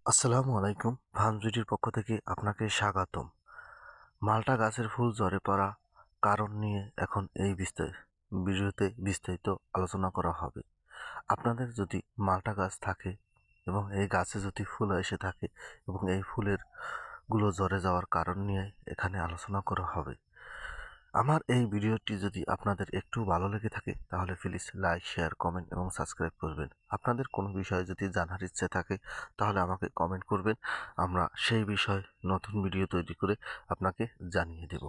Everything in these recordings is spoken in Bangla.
আসসালামু আলাইকুম। ফার্মজুটির পক্ষ থেকে আপনাকে স্বাগতম। মাল্টা গাছের ফুল ঝরে পড়া কারণ নিয়ে এখন এই ভিডিওতে বিস্তারিত আলোচনা করা হবে। আপনাদের যদি মাল্টা গাছ থাকে এবং এই গাছে যদি ফুল এসে থাকে এবং এই ফুলের গুলো ঝরে যাওয়ার কারণ নিয়ে এখানে আলোচনা করা হবে। আমার এই ভিডিওটি যদি আপনাদের একটু ভালো লেগে থাকে তাহলে প্লিজ লাইক, শেয়ার, কমেন্ট এবং সাবস্ক্রাইব করবেন। আপনাদের কোনো বিষয়ে যদি জানার ইচ্ছে থাকে তাহলে আমাকে কমেন্ট করবেন, আমরা সেই বিষয়ে নতুন ভিডিও তৈরি করে আপনাকে জানিয়ে দেব।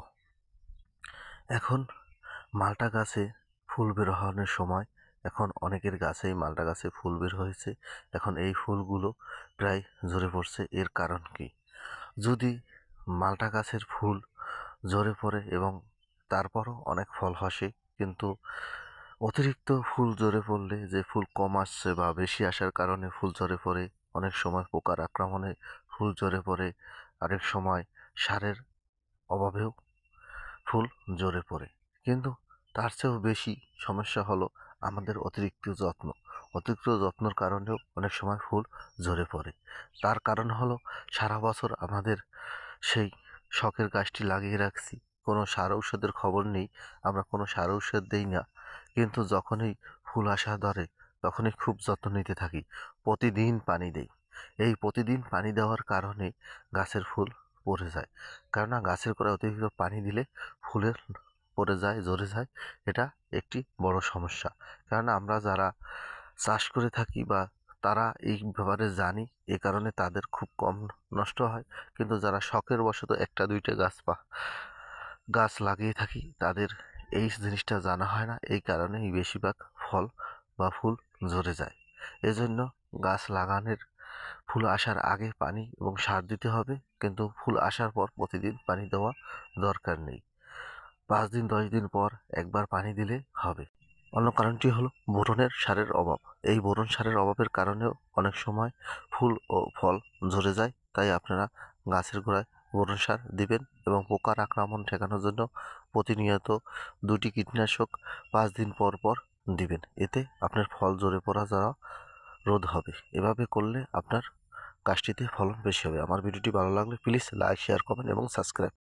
এখন মাল্টা গাছে ফুল বের হওয়ার সময়, এখন অনেকের গাছেই মাল্টা গাছে ফুল বের হয়েছে। এখন এই ফুলগুলো প্রায় ঝরে পড়ছে। এর কারণ কি? যদি মাল্টা গাছের ফুল ঝরে পড়ে এবং তারপরও অনেক ফল আসে, কিন্তু অতিরিক্ত ফুল ঝরে পড়লে যে ফুল কম আসছে বা বেশি আসার কারণে ফুল ঝরে পড়ে, অনেক সময় পোকার আক্রমণে ফুল ঝরে পড়ে, আরেক সময় সারের অভাবেও ফুল ঝরে পড়ে। কিন্তু তার চেয়েও বেশি সমস্যা হলো আমাদের অতিরিক্ত যত্নর কারণেও অনেক সময় ফুল ঝরে পড়ে। তার কারণ হলো সারা বছর আমাদের সেই শখের গাছটি লাগিয়ে রাখছি, কোনো সার ঔষধের খবর নেই, আমরা কোনো সার ঔষধ দিই না, কিন্তু যখনই ফুল আসা ধরে তখনই খুব যত্ন নিতে থাকি, প্রতিদিন পানি দেই। এই প্রতিদিন পানি দেওয়ার কারণে গাছের ফুল পড়ে যায়। কেননা গাছের গোড়ায় অতিরিক্ত পানি দিলে ফুলের পড়ে যায়, ঝরে যায়। এটা একটি বড় সমস্যা। কেননা আমরা যারা চাষ করে থাকি বা তারা এই ব্যাপারে জানি, এ কারণে তাদের খুব কম নষ্ট হয়। কিন্তু যারা শখের বশত একটা দুইটা গাছ লাগিয়ে থাকি, তাদের এই জিনিসটা জানা হয় না। এই কারণেই বেশিরভাগ ফল বা ফুল ঝরে যায়। এজন্য গাছ লাগানোর ফুল আসার আগে পানি এবং সার দিতে হবে, কিন্তু ফুল আসার পর প্রতিদিন পানি দেওয়া দরকার নেই। 5 দিন 10 দিন পর একবার পানি দিলে হবে। অন্য কারণটি হলো বোরনের সারের অভাব। এই বোরন সারের অভাবের কারণেও অনেক সময় ফুল ও ফল ঝরে যায়। তাই আপনারা গাছের গোড়ায় বোরন সার দিবেন এবং পোকার আক্রমণ ঠেকানোর জন্য প্রতিনিয়ত 2টি কীটনাশক 5 দিন পর পর দিবেন। এতে আপনার ফল ঝরে পড়া যাওয়া রোধ হবে। এভাবে করলে আপনার গাছটিতে ফলন বেশি হবে। আমার ভিডিওটি ভালো লাগলে প্লিজ লাইক, শেয়ার, কমেন্ট এবং সাবস্ক্রাইব